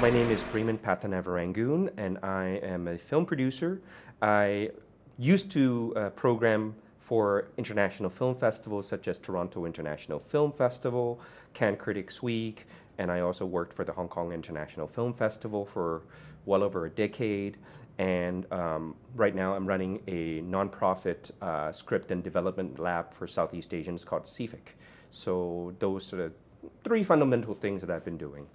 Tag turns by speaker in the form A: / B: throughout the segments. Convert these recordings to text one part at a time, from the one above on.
A: my name is Raymond Phathanavirangoon, and I am a film producer. I used to program for international film festivals such as Toronto International Film Festival, Cannes Critics Week, and I also worked for the Hong Kong International Film Festival for well over a decade. And right now I'm running a nonprofit script and development lab for Southeast Asians called SEAFIC. So those are the three fundamental things that I've been doing.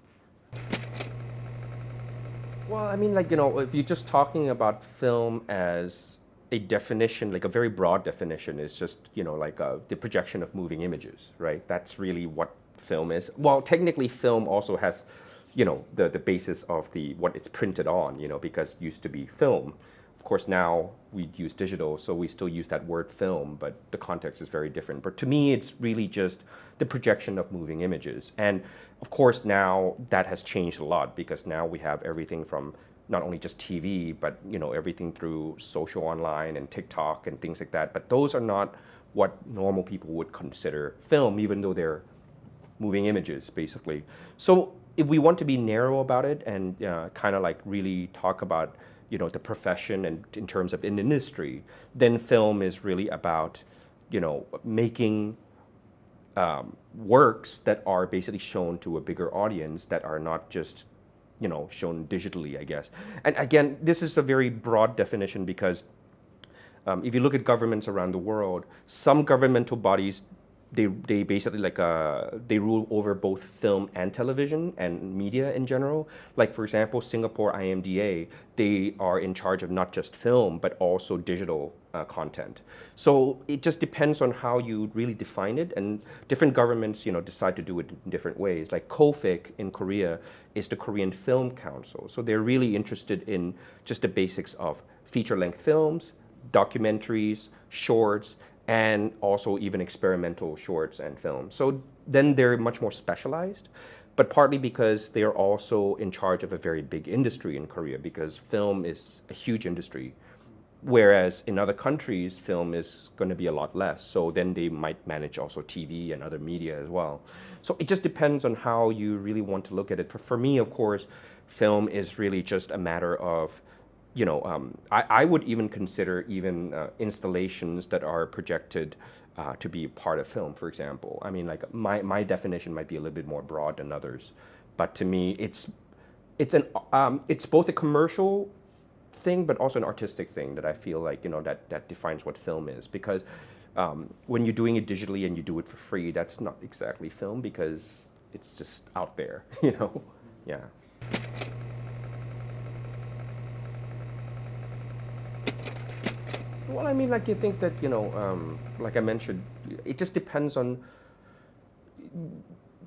A: Well, I mean, if you're just talking about film as a definition, like a very broad definition, is just, the projection of moving images, right? That's really what film is. Well, technically, film also has, the basis of what it's printed on, because it used to be film. Of course, now we use digital, so we still use that word film, but the context is very different. But to me, it's really just the projection of moving images. And of course, now that has changed a lot because now we have everything from not only just TV, but everything through social online and TikTok and things like that. But those are not what normal people would consider film, even though they're moving images, basically. So if we want to be narrow about it and really talk about the profession and in terms of an industry, then film is really about, making works that are basically shown to a bigger audience that are not just, shown digitally, I guess. And again, this is a very broad definition because if you look at governments around the world, some governmental bodies they basically they rule over both film and television and media in general. Like for example, Singapore IMDA, they are in charge of not just film but also digital content. So it just depends on how you really define it, and different governments decide to do it in different ways. Like KOFIC in Korea is the Korean Film Council, so they're really interested in just the basics of feature-length films, documentaries, shorts, and also even experimental shorts and films. So then they're much more specialized, but partly because they are also in charge of a very big industry in Korea, because film is a huge industry, whereas in other countries, film is going to be a lot less. So then they might manage also TV and other media as well. So it just depends on how you really want to look at it. For me, of course, film is really just a matter of I would even consider installations that are projected to be part of film, for example. I mean, my definition might be a little bit more broad than others, but to me, it's both a commercial thing, but also an artistic thing that I feel like that defines what film is. Because when you're doing it digitally and you do it for free, that's not exactly film because it's just out there, yeah. Well, I mean, you think that, like I mentioned, it just depends on,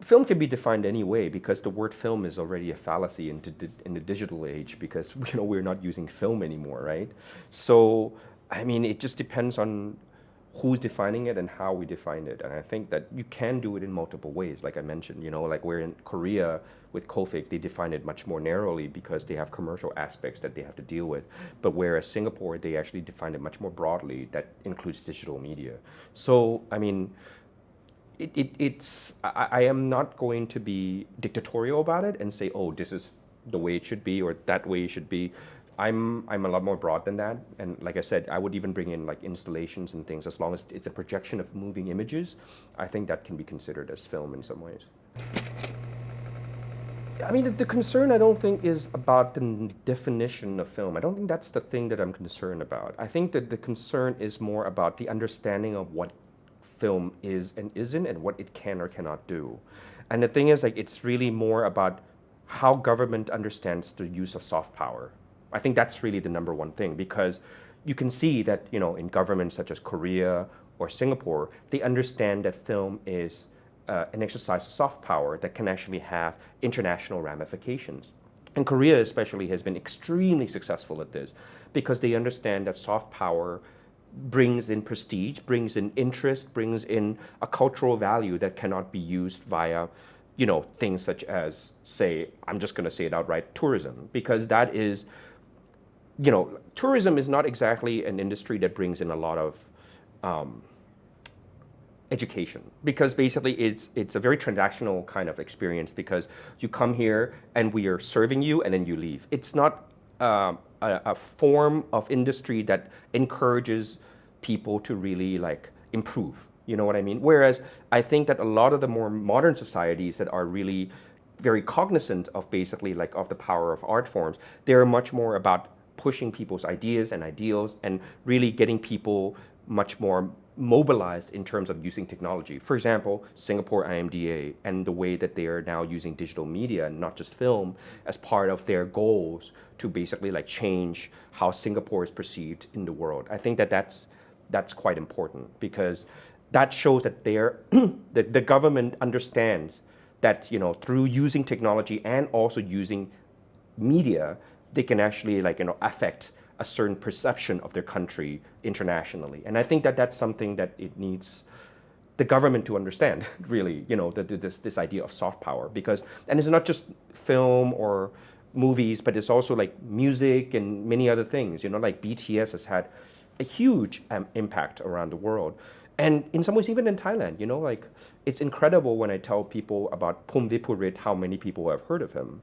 A: film can be defined any way because the word film is already a fallacy in the digital age because, we're not using film anymore, right? So, I mean, it just depends on who's defining it and how we define it. And I think that you can do it in multiple ways, like I mentioned, like we're in Korea with KOFIC, they define it much more narrowly because they have commercial aspects that they have to deal with. But whereas Singapore, they actually define it much more broadly that includes digital media. So, I mean, I am not going to be dictatorial about it and say, oh, this is the way it should be or that way it should be. I'm a lot more broad than that, and like I said, I would even bring in installations and things. As long as it's a projection of moving images, I think that can be considered as film in some ways. I mean, the concern I don't think is about the definition of film. I don't think that's the thing that I'm concerned about. I think that the concern is more about the understanding of what film is and isn't and what it can or cannot do. And the thing is, it's really more about how government understands the use of soft power. I think that's really the number one thing because you can see that, in governments such as Korea or Singapore, they understand that film is an exercise of soft power that can actually have international ramifications. And Korea especially has been extremely successful at this because they understand that soft power brings in prestige, brings in interest, brings in a cultural value that cannot be used via things such as, say, I'm just going to say it outright, tourism, because that is tourism is not exactly an industry that brings in a lot of education, because basically it's a very transactional kind of experience, because you come here and we are serving you and then you leave. It's not a form of industry that encourages people to really like improve. You know what I mean? Whereas I think that a lot of the more modern societies that are really very cognizant of basically like of the power of art forms, they're much more about pushing people's ideas and ideals and really getting people much more mobilized in terms of using technology. For example, Singapore IMDA and the way that they are now using digital media, not just film, as part of their goals to basically like change how Singapore is perceived in the world. I think that that's quite important, because that shows that the government understands that, you know, through using technology and also using media, they can actually like, you know, affect a certain perception of their country internationally. And I think that that's something that it needs the government to understand, really, you know, this idea of soft power, because, and it's not just film or movies, but it's also like music and many other things, you know, like BTS has had a huge impact around the world. And in some ways, even in Thailand, you know, like it's incredible when I tell people about Phum Vipurit, how many people have heard of him.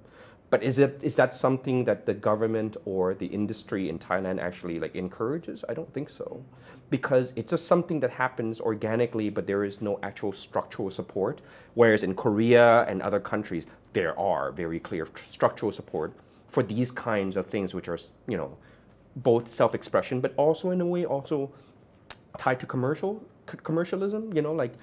A: But is that something that the government or the industry in Thailand actually like encourages? I don't think so, because it's just something that happens organically, but there is no actual structural support. Whereas in Korea and other countries, there are very clear structural support for these kinds of things, which are, you know, both self-expression, but also in a way also tied to commercialism. You know, like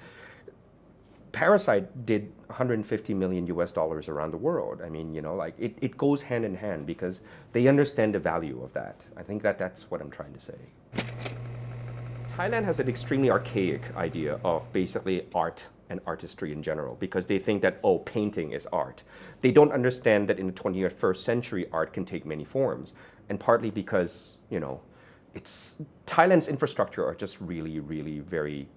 A: Parasite did 150 million US dollars around the world. I mean, you know, like it goes hand in hand, because they understand the value of that. I think that that's what I'm trying to say. Thailand has an extremely archaic idea of basically art and artistry in general, because they think that, oh, painting is art. They don't understand that in the 21st century, art can take many forms. And partly because, you know, Thailand's infrastructure are just really, really very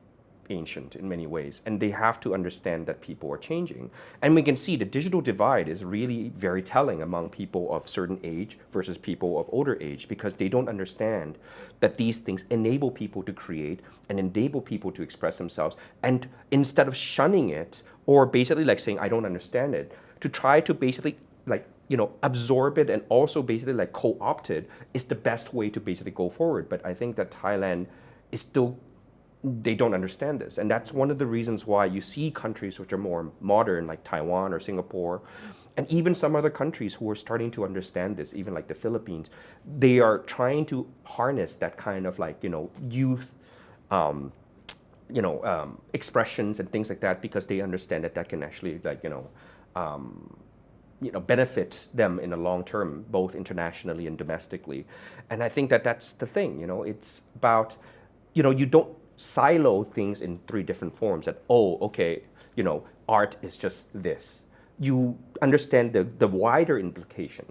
A: ancient in many ways, and they have to understand that people are changing. And we can see the digital divide is really very telling among people of certain age versus people of older age, because they don't understand that these things enable people to create and enable people to express themselves. And instead of shunning it or basically like saying, I don't understand it, to try to basically like, you know, absorb it and also basically like co-opt it is the best way to basically go forward. But I think that Thailand is still, they don't understand this. And that's one of the reasons why you see countries which are more modern, like Taiwan or Singapore, and even some other countries who are starting to understand this, even like the Philippines, they are trying to harness that kind of like, you know, youth, expressions and things like that, because they understand that that can actually like, benefit them in the long term, both internationally and domestically. And I think that that's the thing, you know, it's about, you know, you don't silo things in three different forms that, oh, okay, you know, art is just this. You understand the wider implication,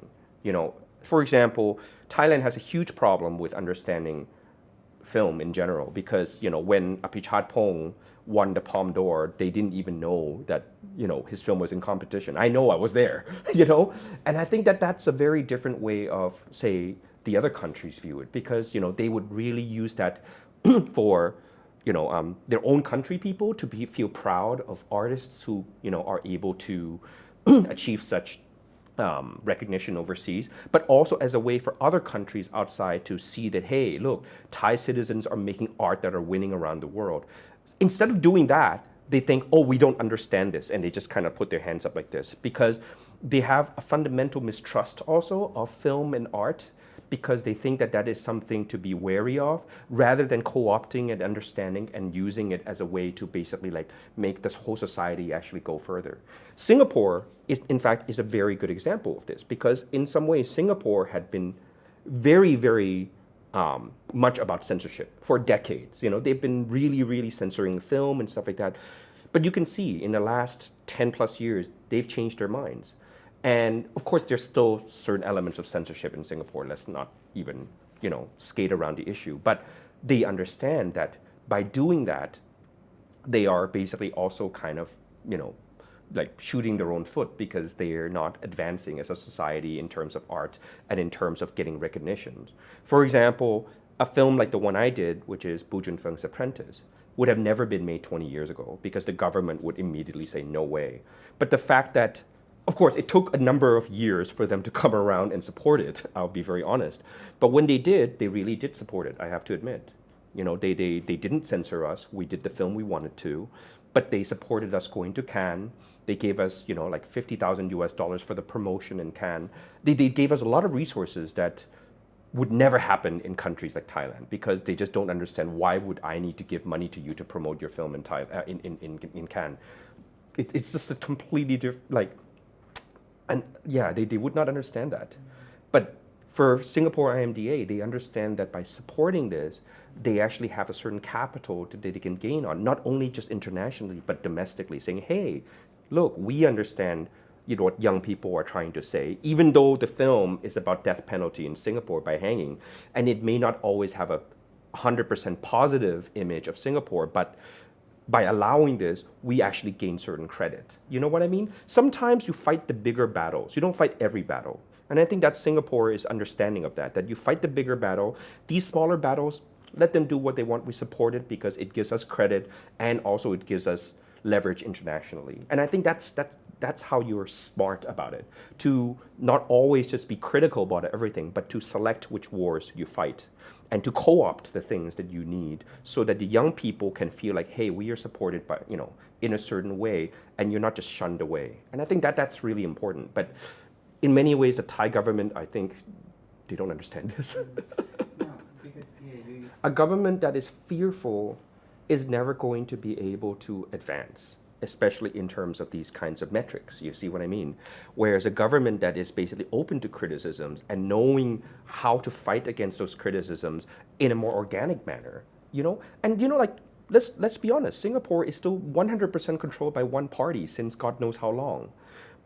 A: you know. For example, Thailand has a huge problem with understanding film in general, because, you know, when Apichat Pong won the Palme d'Or, they didn't even know that, you know, his film was in competition. I know, I was there, you know. And I think that that's a very different way of, say, the other countries view it, because, you know, they would really use that for, you know, their own country people to feel proud of artists who, you know, are able to achieve such recognition overseas, but also as a way for other countries outside to see that, hey, look, Thai citizens are making art that are winning around the world. Instead of doing that, they think, oh, we don't understand this, and they just kind of put their hands up like this, because they have a fundamental mistrust also of film and art, because they think that that is something to be wary of, rather than co-opting and understanding and using it as a way to basically like make this whole society actually go further. Singapore is, in fact, is a very good example of this, because in some ways Singapore had been very, very much about censorship for decades. You know, they've been really, really censoring film and stuff like that. But you can see in the last 10 plus years, they've changed their minds. And of course, there's still certain elements of censorship in Singapore. Let's not even, you know, skate around the issue. But they understand that by doing that, they are basically also kind of, you know, like shooting their own foot, because they're not advancing as a society in terms of art and in terms of getting recognition. For example, a film like the one I did, which is Bu Junfeng's Apprentice, would have never been made 20 years ago because the government would immediately say no way. But the fact that, of course, it took a number of years for them to come around and support it, I'll be very honest. But when they did, they really did support it, I have to admit. You know, they didn't censor us. We did the film we wanted to, but they supported us going to Cannes. They gave us, you know, like $50,000 for the promotion in Cannes. They gave us a lot of resources that would never happen in countries like Thailand because they just don't understand why would I need to give money to you to promote your film in Cannes. It's just a completely different, like, and yeah, they would not understand that. But for Singapore IMDA, they understand that by supporting this, they actually have a certain capital that they can gain on, not only just internationally, but domestically, saying, hey, look, we understand what young people are trying to say, even though the film is about death penalty in Singapore by hanging, and it may not always have a 100% positive image of Singapore, but by allowing this, we actually gain certain credit. You know what I mean? Sometimes you fight the bigger battles. You don't fight every battle. And I think that Singapore is understanding of that you fight the bigger battle. These smaller battles, let them do what they want. We support it because it gives us credit and also it gives us leverage internationally. And I think that's how you're smart about it, to not always just be critical about everything, but to select which wars you fight and to co-opt the things that you need so that the young people can feel like, hey, we are supported by, you know, in a certain way, and you're not just shunned away. And I think that's really important. But in many ways, the Thai government, I think, they don't understand this.
B: No, because
A: A government that is fearful is never going to be able to advance, especially in terms of these kinds of metrics. You see what I mean? Whereas a government that is basically open to criticisms and knowing how to fight against those criticisms in a more organic manner, you know? And, you know, like, let's be honest, Singapore is still 100% controlled by one party since God knows how long.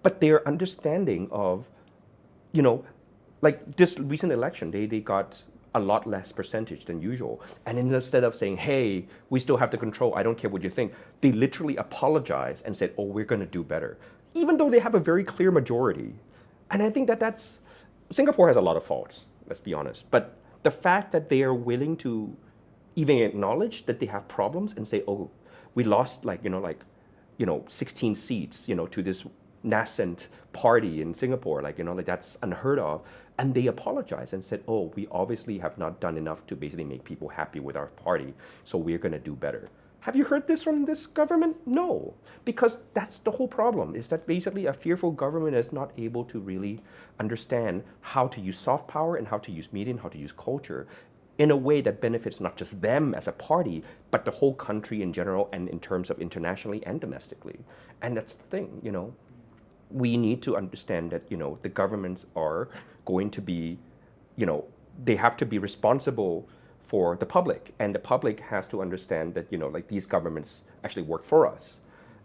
A: But their understanding of, you know, like this recent election, they got a lot less percentage than usual. And instead of saying, hey, we still have the control, I don't care what you think, they literally apologized and said, oh, we're going to do better, even though they have a very clear majority. And I think that's, Singapore has a lot of faults, let's be honest. But the fact that they are willing to even acknowledge that they have problems and say, oh, we lost 16 seats, to this nascent party in Singapore, that's unheard of. And they apologized and said, oh, we obviously have not done enough to basically make people happy with our party, so we're going to do better. Have you heard this from this government? No, because that's the whole problem, is that basically a fearful government is not able to really understand how to use soft power and how to use media and how to use culture in a way that benefits not just them as a party, but the whole country in general and in terms of internationally and domestically. And that's the thing, we need to understand that, the governments are going to be, they have to be responsible for the public, and the public has to understand that, these governments actually work for us.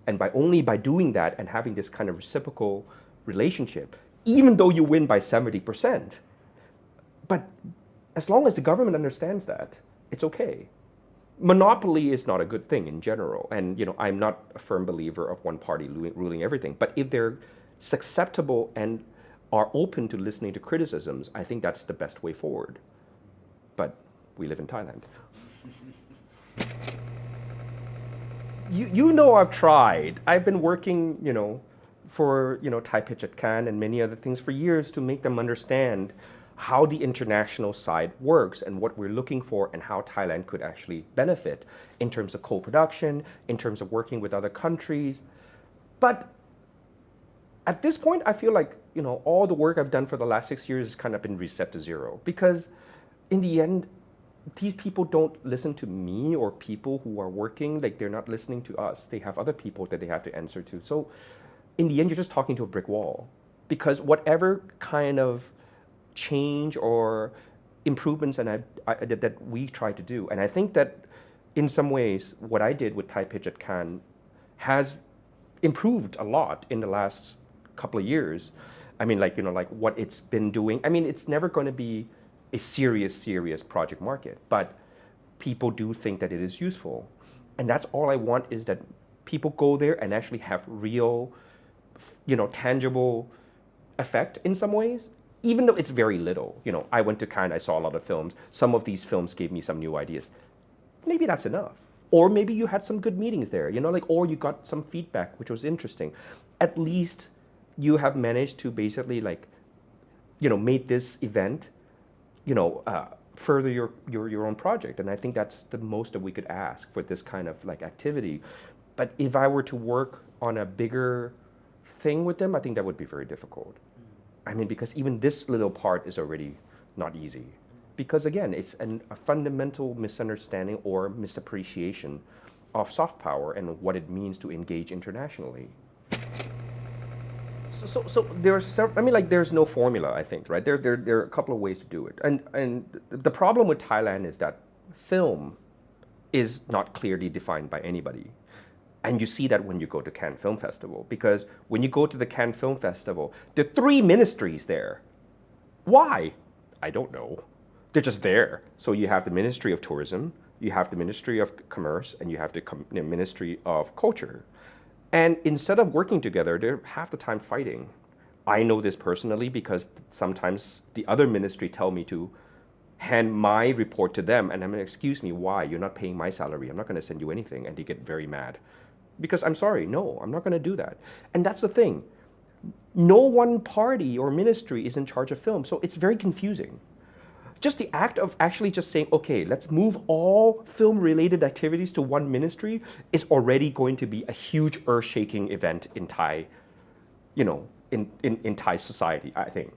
A: And only by doing that and having this kind of reciprocal relationship, even though you win by 70%, but as long as the government understands that, it's okay. Monopoly is not a good thing in general, and I'm not a firm believer of one party ruling everything, but if they're susceptible and are open to listening to criticisms, I think that's the best way forward. But we live in Thailand. I've tried. I've been working, for Thai Pitch at Cannes and many other things for years to make them understand how the international side works and what we're looking for and how Thailand could actually benefit in terms of co-production, in terms of working with other countries. But at this point, I feel like, all the work I've done for the last 6 years has kind of been reset to zero, because in the end, these people don't listen to me or people who are working, they're not listening to us. They have other people that they have to answer to. So in the end, you're just talking to a brick wall, because whatever kind of change or improvements that we try to do. And I think that in some ways, what I did with Thai Pitch at Cannes has improved a lot in the last couple of years. I mean, what it's been doing. I mean, it's never going to be a serious project market, but people do think that it is useful. And that's all I want, is that people go there and actually have real, tangible effect in some ways, even though it's very little. I went to Cannes, I saw a lot of films. Some of these films gave me some new ideas. Maybe that's enough. Or maybe you had some good meetings there, or you got some feedback, which was interesting. At least you have managed to basically made this event, further your own project. And I think that's the most that we could ask for this kind of activity. But if I were to work on a bigger thing with them, I think that would be very difficult. Because even this little part is already not easy. Because again, it's a fundamental misunderstanding or misappreciation of soft power and what it means to engage internationally. So there's there's no formula, I think, right? There are a couple of ways to do it. And the problem with Thailand is that film is not clearly defined by anybody. And you see that when you go to Cannes Film Festival, because when you go to the Cannes Film Festival, there are 3 ministries there. Why? I don't know. They're just there. So you have the Ministry of Tourism, you have the Ministry of Commerce, and you have the Ministry of Culture. And instead of working together, they're half the time fighting. I know this personally because sometimes the other ministry tell me to hand my report to them, and I'm like, excuse me, why? You're not paying my salary. I'm not going to send you anything. And they get very mad. Because I'm sorry, no, I'm not going to do that. And that's the thing. No one party or ministry is in charge of film, so it's very confusing. Just the act of actually just saying, okay, let's move all film-related activities to one ministry is already going to be a huge earth-shaking event in Thai, in Thai society, I think.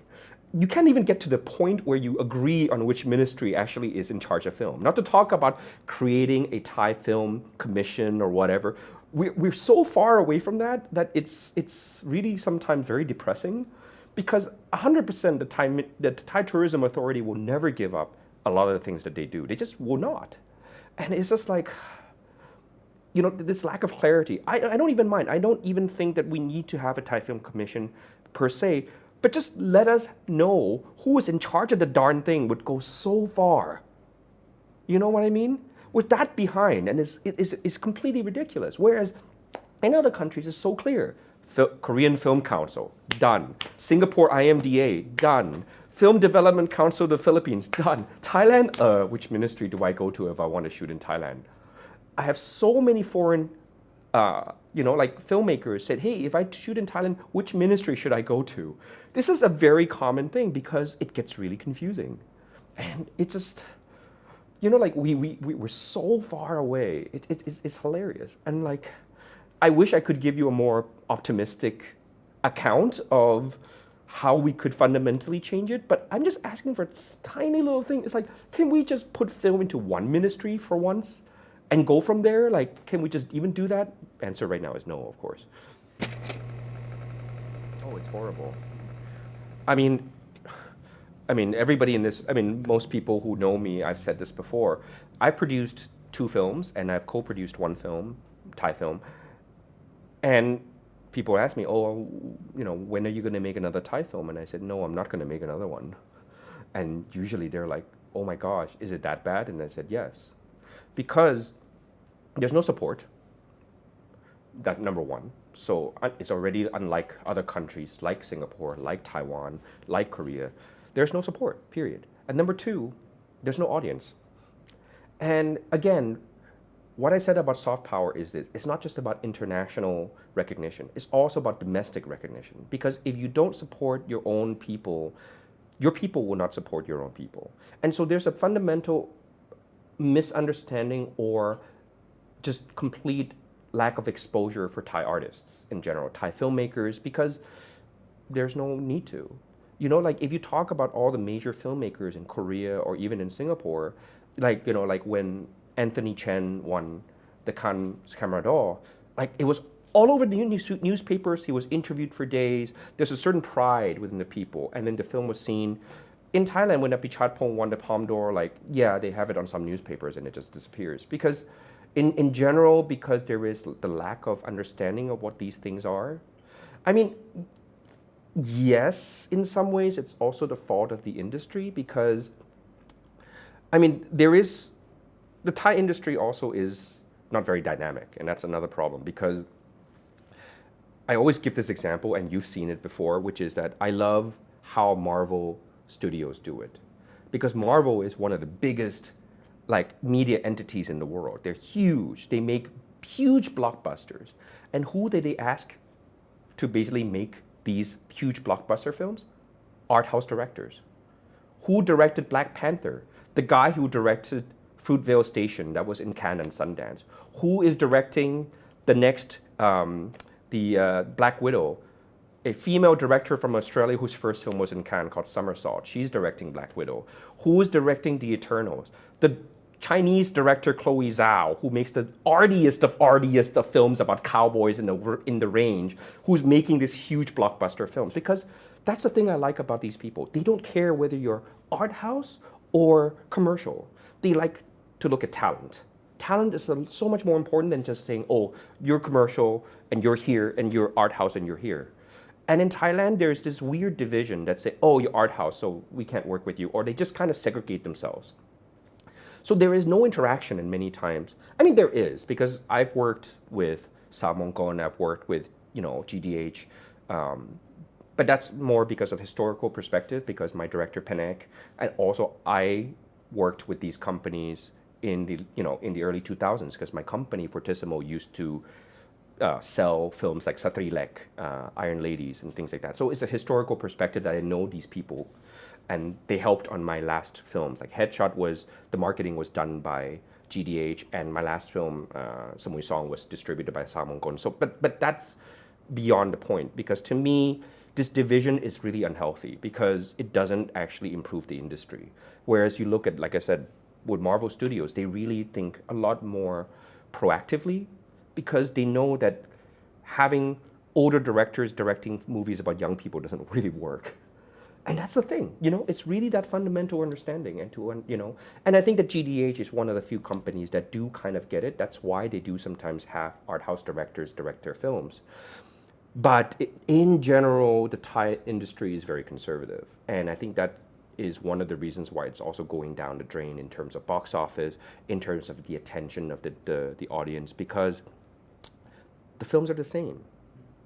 A: You can't even get to the point where you agree on which ministry actually is in charge of film. Not to talk about creating a Thai film commission or whatever. We're so far away from that it's really sometimes very depressing. Because 100% the Thai Tourism Authority will never give up a lot of the things that they do. They just will not. And it's just this lack of clarity. I don't even mind. I don't even think that we need to have a Thai Film Commission per se, but just let us know who is in charge of the darn thing would go so far. You know what I mean? With that behind, and it's completely ridiculous. Whereas in other countries, it's so clear. Korean Film Council, done. Singapore IMDA, done. Film Development Council of the Philippines, done. Thailand, which ministry do I go to if I want to shoot in Thailand? I have so many foreign, filmmakers said, hey, if I shoot in Thailand, which ministry should I go to? This is a very common thing because it gets really confusing. And it's just, we're so far away. It's hilarious. And I wish I could give you a more optimistic account of how we could fundamentally change it, but I'm just asking for a tiny little thing. It's can we just put film into one ministry for once and go from there? Can we just even do that? Answer right now is no, of course. Oh, it's horrible. Everybody in this, most people who know me, I've said this before. I've produced 2 films and I've co-produced 1 film, Thai film. And people ask me, when are you going to make another Thai film? And I said, no, I'm not going to make another one. And usually they're like, oh my gosh, is it that bad? And I said, yes. Because there's no support. That's number one. So it's already unlike other countries like Singapore, like Taiwan, like Korea. There's no support, period. And number 2, there's no audience. And again, what I said about soft power is this. It's not just about international recognition. It's also about domestic recognition. Because if you don't support your own people, your people will not support your own people. And so there's a fundamental misunderstanding or just complete lack of exposure for Thai artists in general, Thai filmmakers, because there's no need to. If you talk about all the major filmmakers in Korea or even in Singapore, when Anthony Chen won the Cannes Camera d'Or, it was all over the newspapers. He was interviewed for days. There's a certain pride within the people. And then the film was seen. In Thailand, when Apichatpong won the Palme d'Or, they have it on some newspapers and it just disappears. Because in general, because there is the lack of understanding of what these things are. Yes, in some ways, it's also the fault of the industry because, there is... The Thai industry also is not very dynamic, and that's another problem because I always give this example, and you've seen it before, which is that I love how Marvel studios do it. Because Marvel is one of the biggest like media entities in the world. They're huge. They make huge blockbusters. And who did they ask to basically make these huge blockbuster films? Art house directors. Who directed Black Panther? The guy who directed Fruitvale Station that was in Cannes and Sundance. Who is directing the next, Black Widow? A female director from Australia whose first film was in Cannes called Somersault. She's directing Black Widow. Who is directing The Eternals? The Chinese director Chloe Zhao, who makes the artiest of films about cowboys in the range, who's making these huge blockbuster films. Because that's the thing I like about these people. They don't care whether you're art house or commercial. They like to look at talent. Talent is so much more important than just saying, oh, you're commercial and you're here and you're art house and you're here. And in Thailand, there's this weird division that say, oh, you're art house, so we can't work with you. Or they just kind of segregate themselves. So there is no interaction in many times. I mean, there is, because I've worked with Samongkon, I've worked with, GDH. But that's more because of historical perspective, because my director, Panek, and also I worked with these companies in the early 2000s, because my company, Fortissimo, used to sell films like Satrilek, Iron Ladies, and things like that. So it's a historical perspective that I know these people, and they helped on my last films. Like Headshot the marketing was done by GDH, and my last film, Samui Song, was distributed by Samongkon. So, but that's beyond the point, because to me, this division is really unhealthy because it doesn't actually improve the industry. Whereas you look at, like I said, with Marvel Studios, they really think a lot more proactively, because they know that having older directors directing movies about young people doesn't really work. And that's the thing, it's really that fundamental understanding. And I think that GDH is one of the few companies that do kind of get it. That's why they do sometimes have art house directors direct their films. But in general, the Thai industry is very conservative. And I think that is one of the reasons why it's also going down the drain in terms of box office, in terms of the attention of the audience, because the films are the same.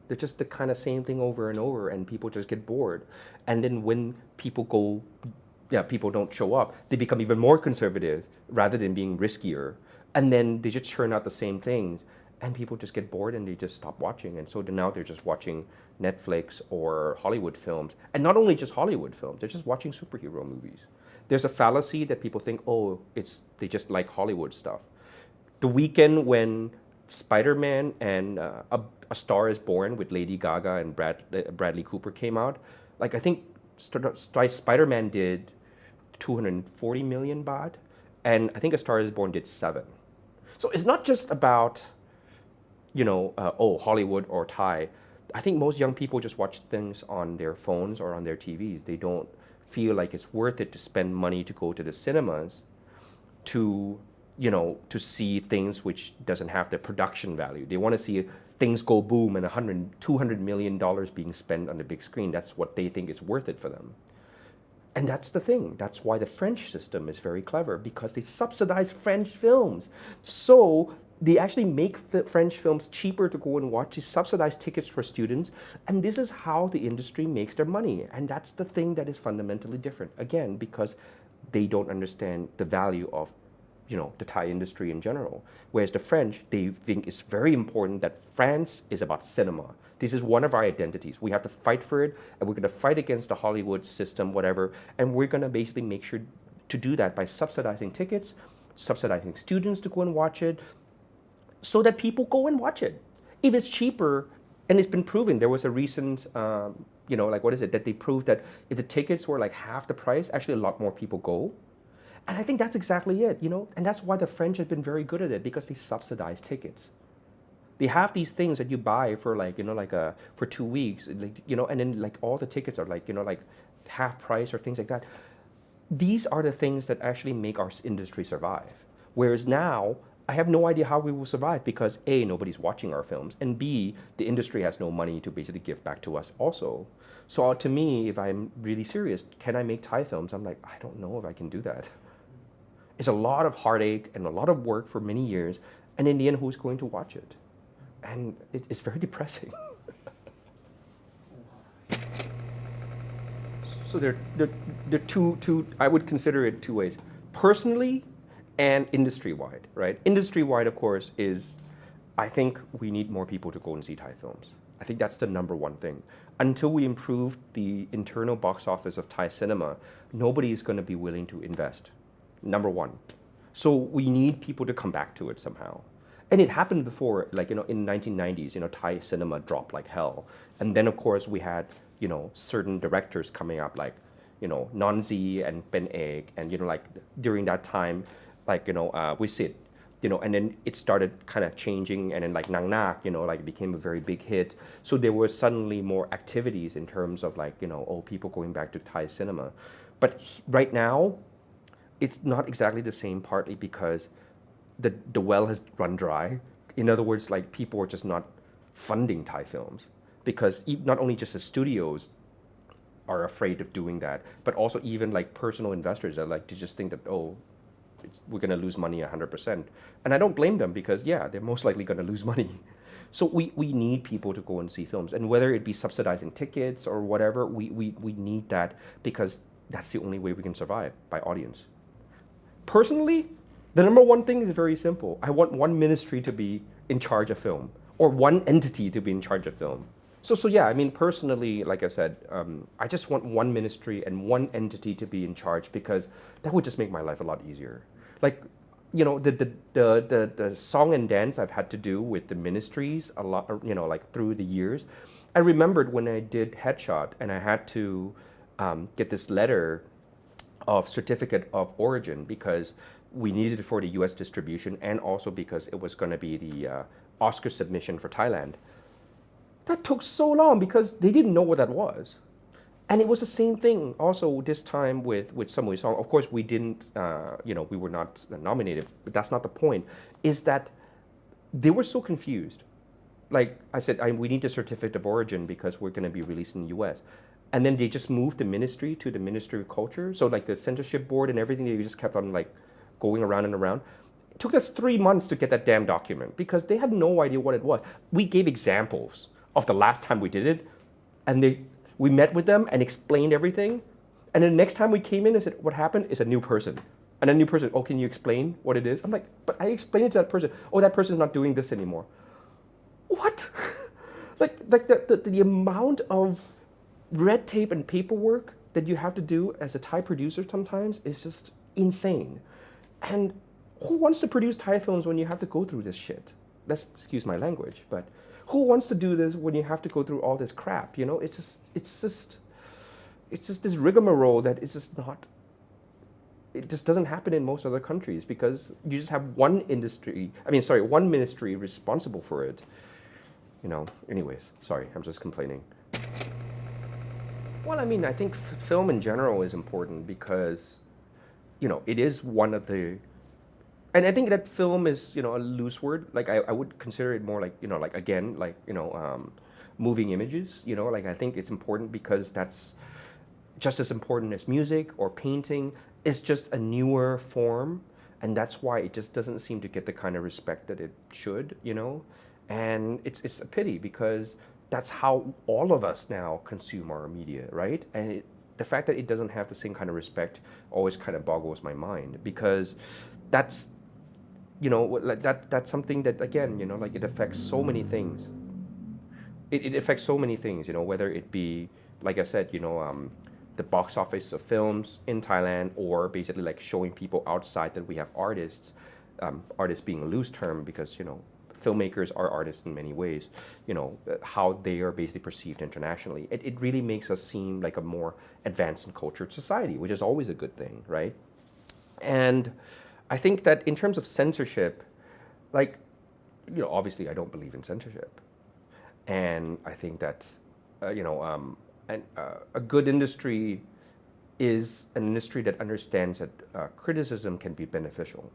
A: They're just the kind of same thing over and over, and people just get bored. And then when people don't show up, they become even more conservative rather than being riskier. And then they just churn out the same things, and people just get bored and they just stop watching. And so now they're just watching Netflix or Hollywood films. And not only just Hollywood films, they're just watching superhero movies. There's a fallacy that people think, oh, they just like Hollywood stuff. The weekend when Spider-Man and A Star is Born with Lady Gaga and Bradley Cooper came out, like I think Spider-Man did 240 million baht, and I think A Star is Born did 7. So it's not just about, Hollywood or Thai. I think most young people just watch things on their phones or on their TVs. They don't feel like it's worth it to spend money to go to the cinemas to see things which doesn't have the production value. They want to see things go boom and $200 million being spent on the big screen. That's what they think is worth it for them. And that's the thing. That's why the French system is very clever, because they subsidize French films. So they actually make French films cheaper to go and watch. They subsidize tickets for students. And this is how the industry makes their money. And that's the thing that is fundamentally different. Again, because they don't understand the value of the Thai industry in general. Whereas the French, they think it's very important that France is about cinema. This is one of our identities. We have to fight for it, and we're going to fight against the Hollywood system, whatever. And we're going to basically make sure to do that by subsidizing tickets, subsidizing students to go and watch it, so that people go and watch it. If it's cheaper, and it's been proven, there was a recent, that they proved that if the tickets were like half the price, actually a lot more people go. And I think that's exactly it, and that's why the French have been very good at it, because they subsidize tickets. They have these things that you buy for for 2 weeks, and then all the tickets are half price or things like that. These are the things that actually make our industry survive. Whereas now, I have no idea how we will survive, because A, nobody's watching our films, and B, the industry has no money to basically give back to us also. So to me, if I'm really serious, can I make Thai films? I'm like, I don't know if I can do that. It's a lot of heartache and a lot of work for many years, and in the end, who's going to watch it? And it's very depressing. So there are two. I would consider it two ways: personally and industry-wide. Right? Industry-wide, of course, is I think we need more people to go and see Thai films. I think that's the number one thing. Until we improve the internal box office of Thai cinema, nobody is going to be willing to invest. Number one. So we need people to come back to it somehow. And it happened before, like, in 1990s, Thai cinema dropped like hell. And then, of course, we had, certain directors coming up like, Nonzi and Ben Egg. And, like, during that time, like, Wisit, and then it started kind of changing. And then, like, Nang Nak, like, it became a very big hit. So there were suddenly more activities in terms of, like, people going back to Thai cinema. But right now, it's not exactly the same, partly because the well has run dry. In other words, like, people are just not funding Thai films because not only just the studios are afraid of doing that, but also even like personal investors are like to just think that, we're going to lose money 100%. And I don't blame them because, yeah, they're most likely going to lose money. So we need people to go and see films. And whether it be subsidizing tickets or whatever, we need that because that's the only way we can survive, by audience. Personally, the number one thing is very simple. I want one ministry to be in charge of film or one entity to be in charge of film. So yeah, I mean, personally, like I said, I just want one ministry and one entity to be in charge because that would just make my life a lot easier. Like, the song and dance I've had to do with the ministries a lot, like through the years. I remembered when I did Headshot and I had to get this letter of certificate of origin because we needed it for the US distribution and also because it was going to be the Oscar submission for Thailand. That took so long because they didn't know what that was. And it was the same thing also this time with Samui Song. Of course, we didn't, we were not nominated, but that's not the point, is that they were so confused. Like I said, we need the certificate of origin because we're going to be released in the US. And then they just moved the ministry to the Ministry of Culture. So like the censorship board and everything, they just kept on like going around and around. It took us 3 months to get that damn document because they had no idea what it was. We gave examples of the last time we did it, and we met with them and explained everything. And then the next time we came in and said, what happened is a new person. And a new person, can you explain what it is? I'm like, but I explained it to that person. That person's not doing this anymore. What? like the amount of red tape and paperwork that you have to do as a Thai producer sometimes is just insane. And who wants to produce Thai films when you have to go through this shit? Excuse my language, but who wants to do this when you have to go through all this crap? It's just this rigmarole that is just not. It just doesn't happen in most other countries because you just have one ministry responsible for it. Anyways, sorry, I'm just complaining. Well, I mean, I think film in general is important because, it is one of the, and I think that film is, a loose word. Like I would consider it more like, moving images, like I think it's important because that's just as important as music or painting. It's just a newer form. And that's why it just doesn't seem to get the kind of respect that it should, and it's a pity because that's how all of us now consume our media, right? And the fact that it doesn't have the same kind of respect always kind of boggles my mind because that's, that's something that, again, like it affects so many things. It affects so many things, whether it be, like I said, the box office of films in Thailand or basically like showing people outside that we have artists, artists being a loose term because, filmmakers are artists in many ways, how they are basically perceived internationally. It really makes us seem like a more advanced and cultured society, which is always a good thing, right? And I think that in terms of censorship, like, obviously I don't believe in censorship. And I think that, a good industry is an industry that understands that criticism can be beneficial.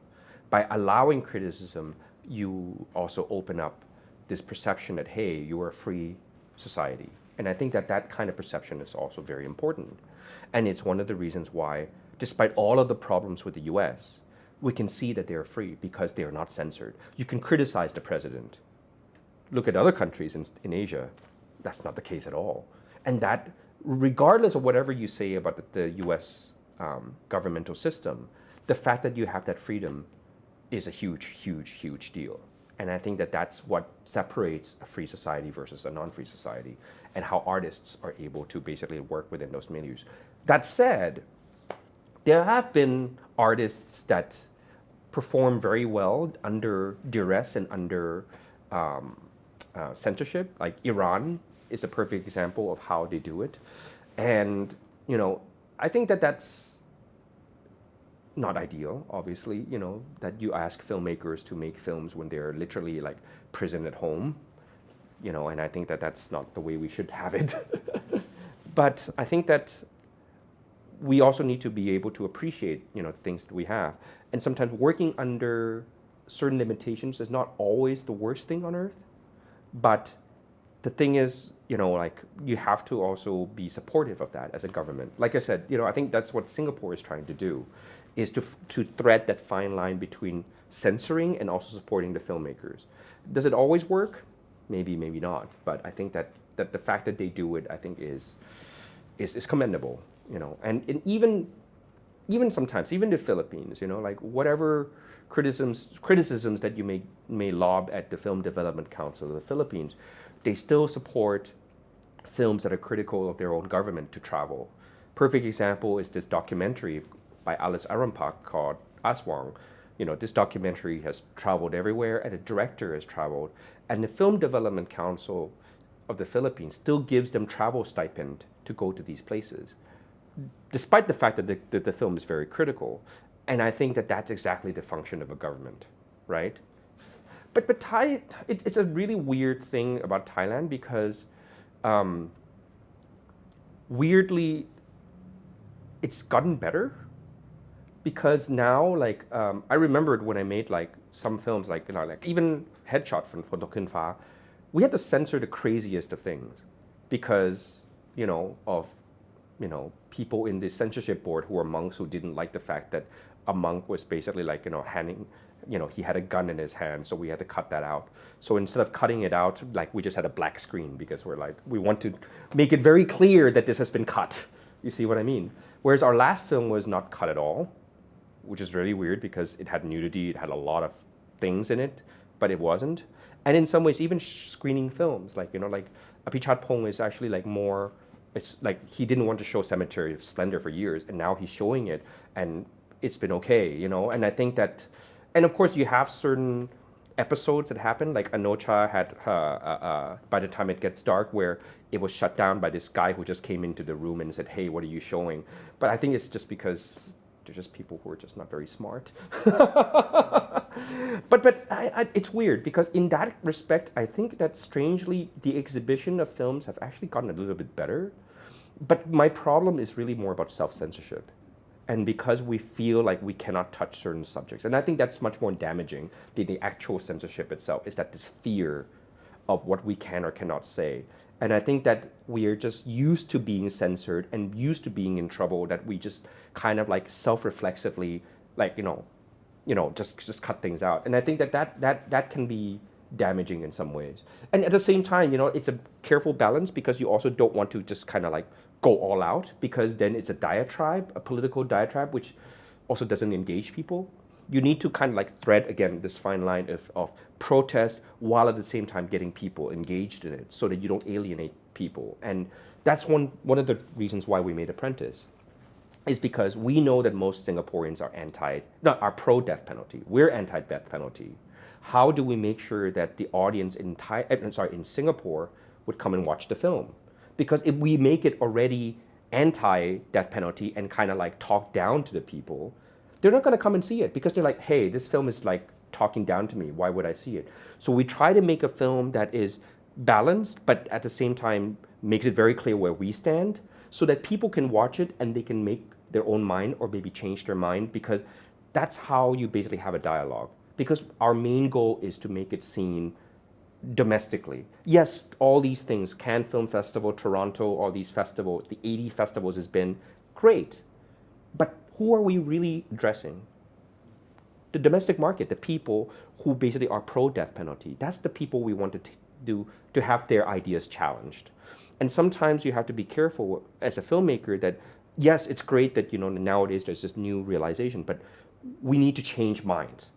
A: By allowing criticism, you also open up this perception that, hey, you are a free society. And I think that that kind of perception is also very important. And it's one of the reasons why, despite all of the problems with the US, we can see that they are free because they are not censored. You can criticize the president. Look at other countries in Asia. That's not the case at all. And that regardless of whatever you say about the U.S. Governmental system, the fact that you have that freedom is a huge deal. And I think that that's what separates a free society versus a non-free society, and how artists are able to basically work within those milieux. That said, there have been artists that perform very well under duress and under censorship. Like Iran is a perfect example of how they do it. And, I think that that's not ideal, obviously, that you ask filmmakers to make films when they're literally like prisoned at home, and I think that that's not the way we should have it. But I think that we also need to be able to appreciate, things that we have. And sometimes working under certain limitations is not always the worst thing on earth. But the thing is, you have to also be supportive of that as a government. Like I said, I think that's what Singapore is trying to do, is to thread that fine line between censoring and also supporting the filmmakers. Does it always work? Maybe not. But I think that the fact that they do it, I think is commendable. And even sometimes, even the Philippines, like whatever criticisms that you may lob at the Film Development Council of the Philippines, they still support films that are critical of their own government to travel. Perfect example is this documentary by Alice Arampak called Aswang. This documentary has traveled everywhere, and the director has traveled, and the Film Development Council of the Philippines still gives them travel stipend to go to these places, despite the fact that the film is very critical. And I think that that's exactly the function of a government, right? But Thai, it's a really weird thing about Thailand because weirdly, it's gotten better. Because now, I remembered when I made some films, even Headshot from Tokin Fa, we had to censor the craziest of things because, of people in the censorship board who were monks who didn't like the fact that a monk was basically handing, he had a gun in his hand, so we had to cut that out. So instead of cutting it out, we just had a black screen because we want to make it very clear that this has been cut. You see what I mean? Whereas our last film was not cut at all, which is really weird because it had nudity, it had a lot of things in it, but it wasn't. And in some ways, even screening films, Apichat Pong is actually more, it's he didn't want to show Cemetery of Splendor for years, and now he's showing it, and it's been okay, and I think that, and of course you have certain episodes that happen, like Anocha had, By the Time It Gets Dark, where it was shut down by this guy who just came into the room and said, hey, what are you showing? But I think it's just because they're just people who are just not very smart. But it's weird because in that respect, I think that strangely the exhibition of films have actually gotten a little bit better. But my problem is really more about self-censorship. And because we feel like we cannot touch certain subjects. And I think that's much more damaging than the actual censorship itself, is that this fear of what we can or cannot say. And I think that we are just used to being censored and used to being in trouble, that we just kind of self-reflexively, just cut things out. And I think that can be damaging in some ways. And at the same time, it's a careful balance because you also don't want to just kind of go all out, because then it's a diatribe, a political diatribe, which also doesn't engage people. You need to kind of thread, again, this fine line of protest while at the same time getting people engaged in it so that you don't alienate people. And that's one of the reasons why we made Apprentice, is because we know that most Singaporeans are pro-death penalty. We're anti-death penalty. How do we make sure that the audience in Singapore would come and watch the film? Because if we make it already anti-death penalty and kind of talk down to the people, they're not going to come and see it because they're like, hey, this film is talking down to me. Why would I see it? So we try to make a film that is balanced, but at the same time makes it very clear where we stand so that people can watch it and they can make their own mind or maybe change their mind, because that's how you basically have a dialogue. Because our main goal is to make it seen domestically. Yes, all these things, Cannes Film Festival, Toronto, all these festivals, the 80 festivals has been great. But who are we really addressing? The domestic market, the people who basically are pro-death penalty. That's the people we want to to have their ideas challenged. And sometimes you have to be careful as a filmmaker that yes, it's great that nowadays there's this new realization, but we need to change minds.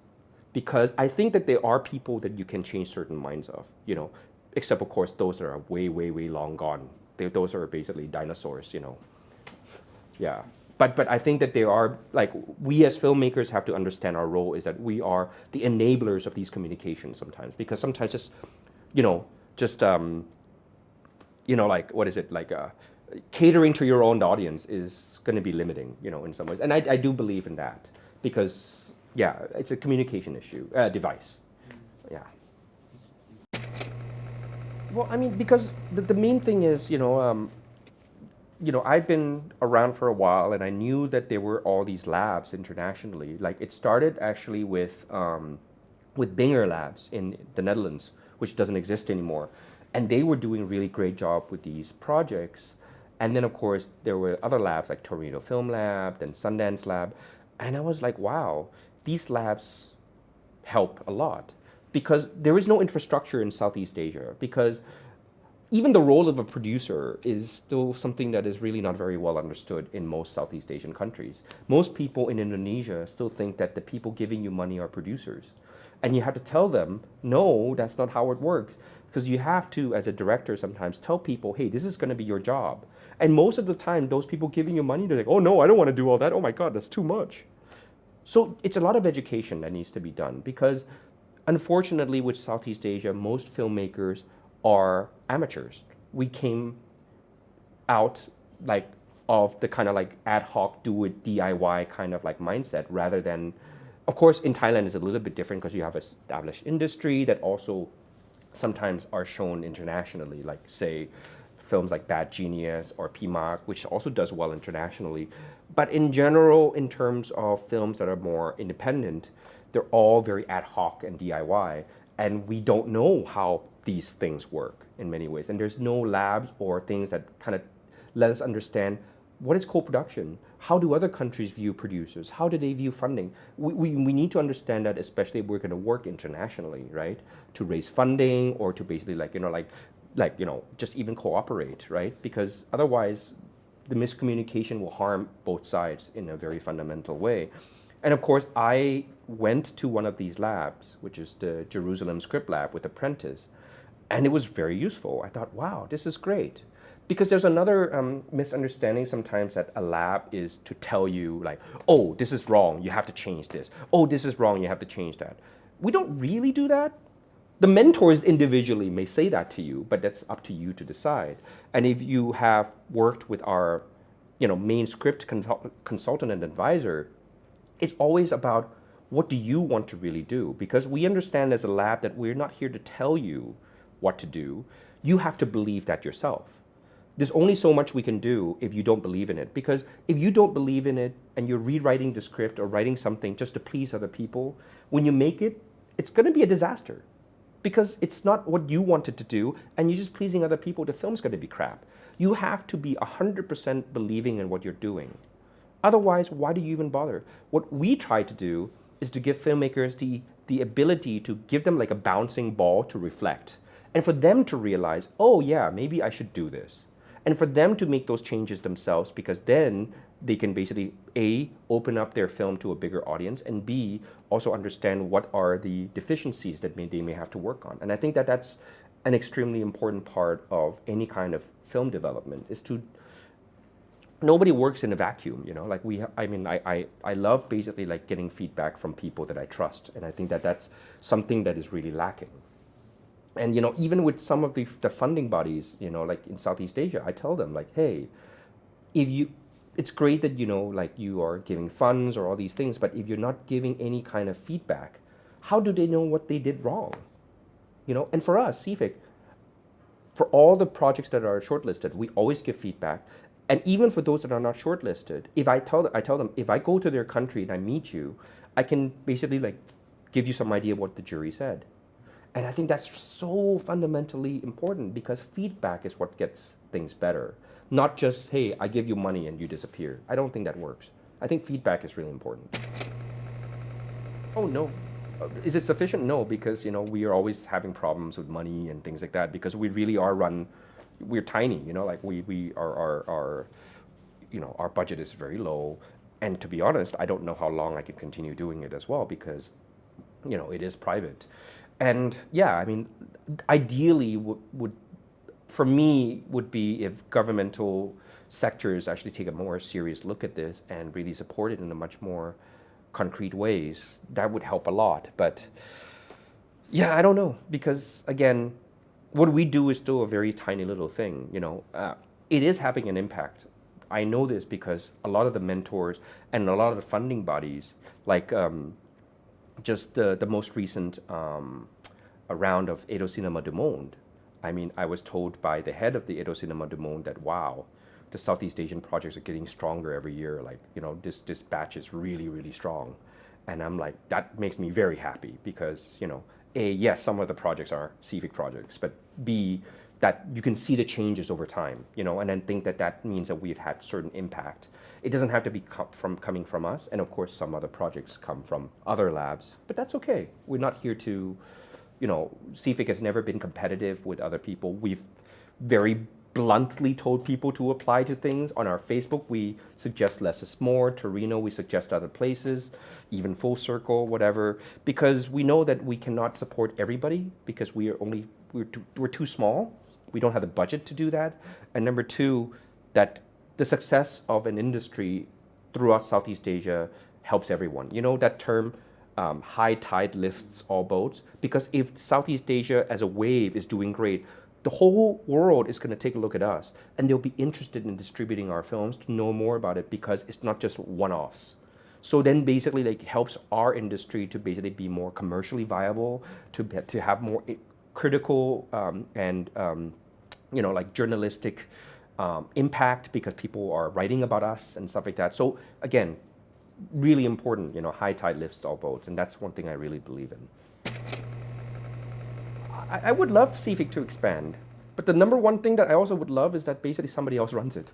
A: Because I think that there are people that you can change certain minds of, except of course those that are way, way, way long gone. Those are basically dinosaurs, Yeah. But I think that there are, like, we as filmmakers have to understand our role is that we are the enablers of these communications sometimes. Because sometimes like, what is it, like catering to your own audience is going to be limiting, in some ways. And I do believe in that because, yeah, it's a communication issue, device. Yeah. Well, I mean, because the main thing is, I've been around for a while and I knew that there were all these labs internationally. Like it started actually with Binger Labs in the Netherlands, which doesn't exist anymore. And they were doing a really great job with these projects. And then of course there were other labs like Torino Film Lab, then Sundance Lab. And I was like, wow, these labs help a lot. Because there is no infrastructure in Southeast Asia. Because even the role of a producer is still something that is really not very well understood in most Southeast Asian countries. Most people in Indonesia still think that the people giving you money are producers. And you have to tell them, no, that's not how it works. Because you have to, as a director, sometimes tell people, hey, this is going to be your job. And most of the time, those people giving you money, they're like, oh, no, I don't want to do all that. Oh, my God, that's too much. So it's a lot of education that needs to be done. Because unfortunately, with Southeast Asia, most filmmakers are amateurs. We came out like of the kind of like ad hoc, do it DIY kind of like mindset rather than, of course, in Thailand it's a little bit different because you have established industry that also sometimes are shown internationally, like say films like Bad Genius or PMARC, which also does well internationally. But in general, in terms of films that are more independent, they're all very ad hoc and DIY. And we don't know how these things work in many ways. And there's no labs or things that kind of let us understand what is co-production? How do other countries view producers? How do they view funding? We need to understand that, especially if we're going to work internationally, right? To raise funding or to basically just even cooperate, right? Because otherwise the miscommunication will harm both sides in a very fundamental way. And of course, I went to one of these labs, which is the Jerusalem Script Lab with Apprentice, and it was very useful. I thought, wow, this is great. Because there's another misunderstanding sometimes that a lab is to tell you like, oh, this is wrong, you have to change this. Oh, this is wrong, you have to change that. We don't really do that. The mentors individually may say that to you, but that's up to you to decide. And if you have worked with our main script consultant and advisor, it's always about what do you want to really do? Because we understand as a lab that we're not here to tell you what to do. You have to believe that yourself. There's only so much we can do if you don't believe in it. Because if you don't believe in it and you're rewriting the script or writing something just to please other people, when you make it, it's going to be a disaster. Because it's not what you wanted to do and you're just pleasing other people, the film's going to be crap. You have to be 100% believing in what you're doing. Otherwise, why do you even bother? What we try to do is to give filmmakers the ability to give them like a bouncing ball to reflect. And for them to realize, oh yeah, maybe I should do this. And for them to make those changes themselves, because then they can basically A, open up their film to a bigger audience, and B, also understand what are the deficiencies that they may have to work on. And I think that that's an extremely important part of any kind of film development, is to nobody works in a vacuum, like I love basically like getting feedback from people that I trust. And I think that that's something that is really lacking. And even with some of the funding bodies, like in Southeast Asia, I tell them like, hey, it's great that like you are giving funds or all these things, but if you're not giving any kind of feedback, how do they know what they did wrong? And for us, SEAFIC, for all the projects that are shortlisted, we always give feedback. And even for those that are not shortlisted, if I tell them, if I go to their country and I meet you, I can basically like give you some idea of what the jury said. And I think that's so fundamentally important because feedback is what gets things better. Not just, hey, I give you money and you disappear. I don't think that works. I think feedback is really important. Oh, no. Is it sufficient? No, because we are always having problems with money and things like that because we really are we're tiny, like we are our budget is very low, and to be honest, I don't know how long I can continue doing it as well because it is private, and yeah, I mean, ideally would for me would be if governmental sectors actually take a more serious look at this and really support it in a much more concrete ways. That would help a lot. But yeah, I don't know because again, what we do is still a very tiny little thing. It is having an impact. I know this because a lot of the mentors and a lot of the funding bodies, like just the most recent round of Edo Cinema du Monde. I mean, I was told by the head of the Edo Cinema du Monde that wow, the Southeast Asian projects are getting stronger every year. Like, this batch is really, really strong. And I'm like, that makes me very happy because, A, yes, some of the projects are SEAFIC projects, but B, that you can see the changes over time, and then think that means that we've had certain impact. It doesn't have to be coming from us. And of course, some other projects come from other labs, but that's okay. We're not here to, SEAFIC has never been competitive with other people. We've very bluntly told people to apply to things. On our Facebook, we suggest less is more. Torino, we suggest other places, even Full Circle, whatever, because we know that we cannot support everybody because we're too small. We don't have the budget to do that. And number two, that the success of an industry throughout Southeast Asia helps everyone. That term, high tide lifts all boats, because if Southeast Asia as a wave is doing great, the whole world is going to take a look at us and they'll be interested in distributing our films to know more about it because it's not just one-offs. So then basically it helps our industry to basically be more commercially viable, to have more critical and journalistic impact because people are writing about us and stuff like that. So again, really important, high tide lifts all boats, and that's one thing I really believe in. I would love SEAFIC to expand, but the number one thing that I also would love is that basically somebody else runs it.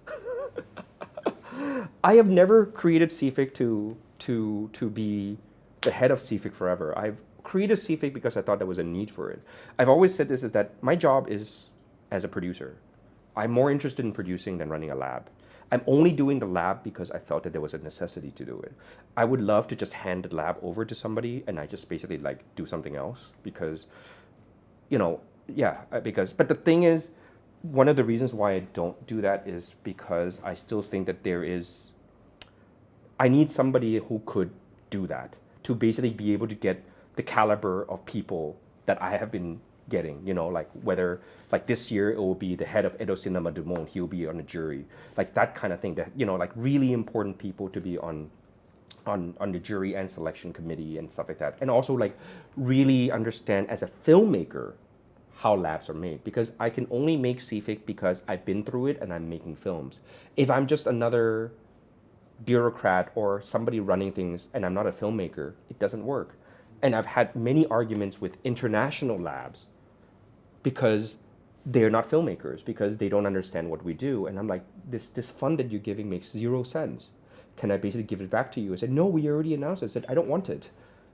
A: I have never created SEAFIC to be the head of SEAFIC forever. I've created SEAFIC because I thought there was a need for it. I've always said this, is that my job is as a producer. I'm more interested in producing than running a lab. I'm only doing the lab because I felt that there was a necessity to do it. I would love to just hand the lab over to somebody and I just basically do something else because but the thing is, one of the reasons why I don't do that is because I still think that I need somebody who could do that to basically be able to get the caliber of people that I have been getting, whether this year it will be the head of Edo Cinema du Monde, he'll be on a jury, that kind of thing, that, really important people to be on the jury and selection committee and stuff like that. And also really understand as a filmmaker how labs are made, because I can only make SEAFIC because I've been through it and I'm making films. If I'm just another bureaucrat or somebody running things and I'm not a filmmaker, it doesn't work. And I've had many arguments with international labs because they're not filmmakers, because they don't understand what we do. And I'm like, this fund that you're giving makes 0 sense. Can I basically give it back to you? I said, no, we already announced it. I said, I don't want it.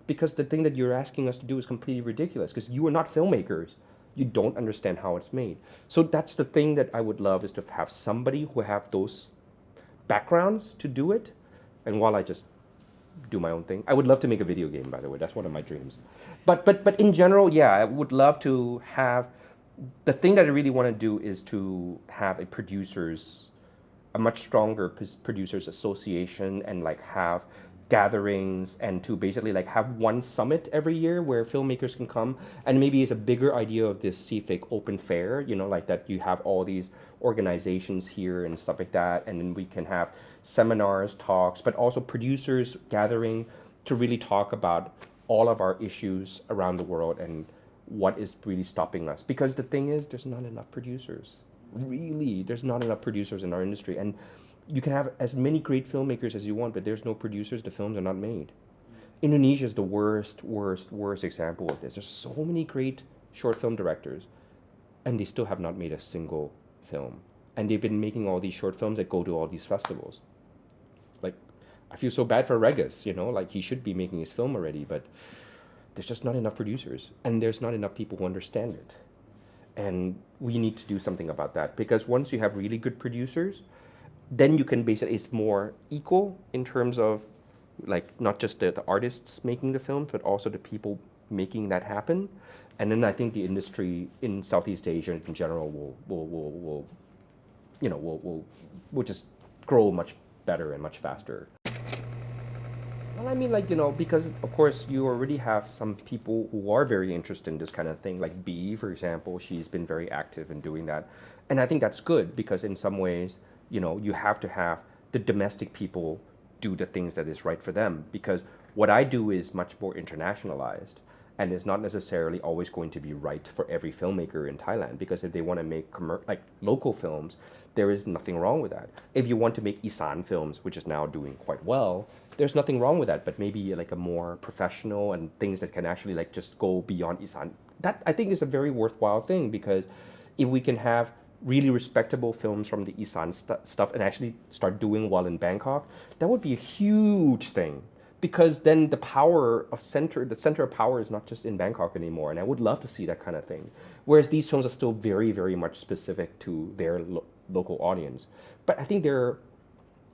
A: Because the thing that you're asking us to do is completely ridiculous, because you are not filmmakers. You don't understand how it's made. So that's the thing that I would love, is to have somebody who have those backgrounds to do it. And while I just do my own thing, I would love to make a video game, by the way. That's one of my dreams. But in general, yeah, I would love to have, the thing that I really want to do is to have a much stronger producers association, and have gatherings, and to basically have one summit every year where filmmakers can come, and maybe it's a bigger idea of this SEAFIC open fair, that you have all these organizations here and stuff like that, and then we can have seminars, talks, but also producers gathering to really talk about all of our issues around the world and what is really stopping us. Because the thing is, there's not enough producers. Really, there's not enough producers in our industry, and you can have as many great filmmakers as you want, but there's no producers, the films are not made. Indonesia is the worst example of this. There's so many great short film directors, and they still have not made a single film. And they've been making all these short films that go to all these festivals. I feel so bad for Regis, he should be making his film already, but there's just not enough producers and there's not enough people who understand it. And we need to do something about that because once you have really good producers, then you can basically, it's more equal in terms of like not just the artists making the films, but also the people making that happen. And then I think the industry in Southeast Asia in general will just grow much better and much faster. Well, I mean, like, because of course you already have some people who are very interested in this kind of thing, like B, for example, she's been very active in doing that. And I think that's good because in some ways, you have to have the domestic people do the things that is right for them. Because what I do is much more internationalized and it's not necessarily always going to be right for every filmmaker in Thailand. Because if they want to make local films, there is nothing wrong with that. If you want to make Isan films, which is now doing quite well, there's nothing wrong with that, but maybe like a more professional and things that can actually like just go beyond Isan. That I think is a very worthwhile thing because if we can have really respectable films from the Isan stuff and actually start doing well in Bangkok, that would be a huge thing. Because then the center of power is not just in Bangkok anymore, and I would love to see that kind of thing. Whereas these films are still very, very much specific to their local audience. But I think there are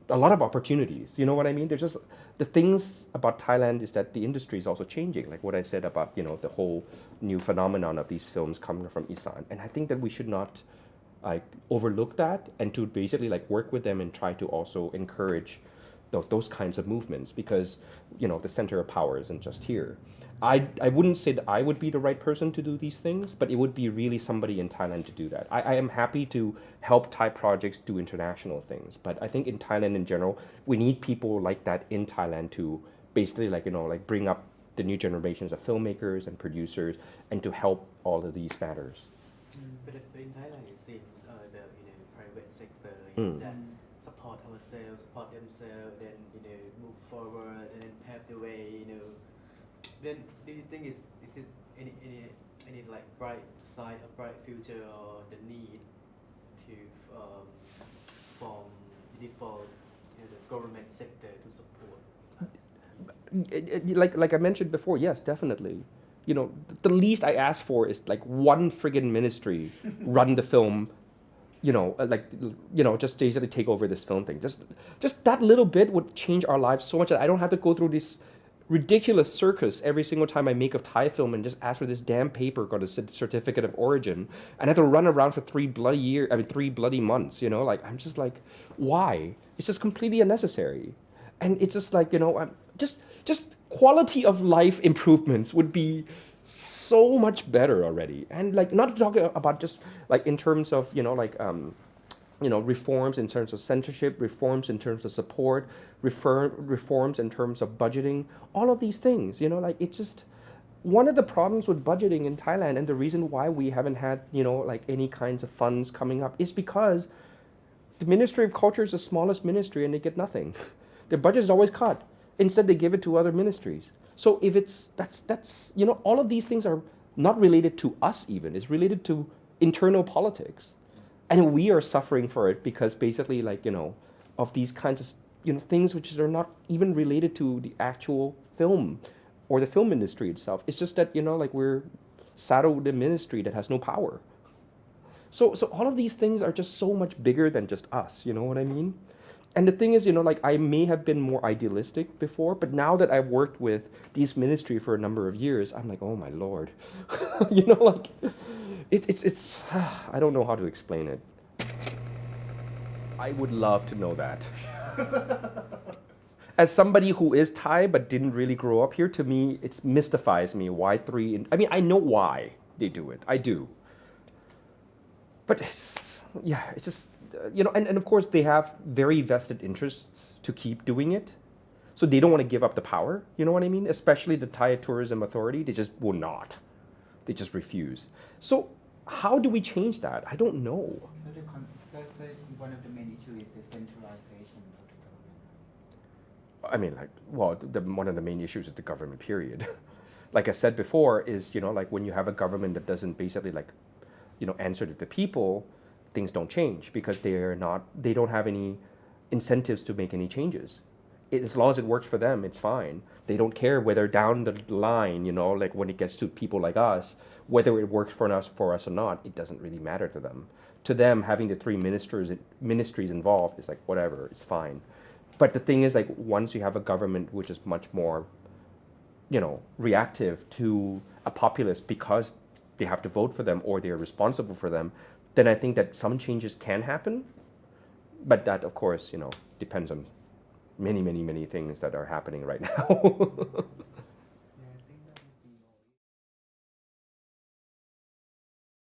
A: a lot of opportunities, you know what I mean? There's just, the things about Thailand is that the industry is also changing, like what I said about, the whole new phenomenon of these films coming from Isan. And I think that we should not overlook that and to basically work with them and try to also encourage those kinds of movements because the center of power isn't just here. I wouldn't say that I would be the right person to do these things, but it would be really somebody in Thailand to do that. I am happy to help Thai projects do international things, but I think in Thailand in general, we need people like that in Thailand to basically bring up the new generations of filmmakers and producers and to help all of these matters.
C: But in Thailand, it seems the private sector that support ourselves, support themselves, then move forward and then pave the way. Then do you think is any like bright side, a bright future, or the need to for the government sector to support us?
A: Like I mentioned before, yes, definitely. The least I ask for is one friggin' ministry run the film, just basically take over this film thing. Just that little bit would change our lives so much that I don't have to go through this ridiculous circus every single time I make a Thai film and just ask for this damn paper called a certificate of origin and I have to run around for 3 bloody months, I'm just why? It's just completely unnecessary. And it's just just quality of life improvements would be so much better already. And not talking about just in terms of, reforms in terms of censorship, reforms in terms of support, reforms in terms of budgeting, all of these things, it's just one of the problems with budgeting in Thailand and the reason why we haven't had, any kinds of funds coming up is because the Ministry of Culture is the smallest ministry and they get nothing. Their budget is always cut. Instead, they give it to other ministries. So if that's all of these things are not related to us even. It's related to internal politics. And we are suffering for it because basically of these kinds of, things which are not even related to the actual film or the film industry itself. It's just that, we're saddled with a ministry that has no power. So all of these things are just so much bigger than just us, you know what I mean? And the thing is, I may have been more idealistic before, but now that I've worked with these ministry for a number of years, I'm like, oh my Lord, it's I don't know how to explain it. I would love to know that. As somebody who is Thai but didn't really grow up here, to me, it mystifies me why I know why they do it. I do. But it's just, and of course they have very vested interests to keep doing it. So they don't want to give up the power, you know what I mean? Especially the Thai Tourism Authority, they just will not. They just refuse. So how do we change that? I don't know.
B: So one of the main issues is the centralization of the government.
A: I mean, one of the main issues is the government, period. Like I said before, is, when you have a government that doesn't basically answer to the people, things don't change because they don't have any incentives to make any changes. as long as it works for them, it's fine. They don't care whether down the line, like when it gets to people like us, whether it works for us or not, it doesn't really matter to them. To them, having the three ministries involved is like whatever, it's fine. But the thing is, like, once you have a government which is much more, reactive to a populace because they have to vote for them or they're responsible for them, then I think that some changes can happen. But that, of course, depends on many, many, many things that are happening right now.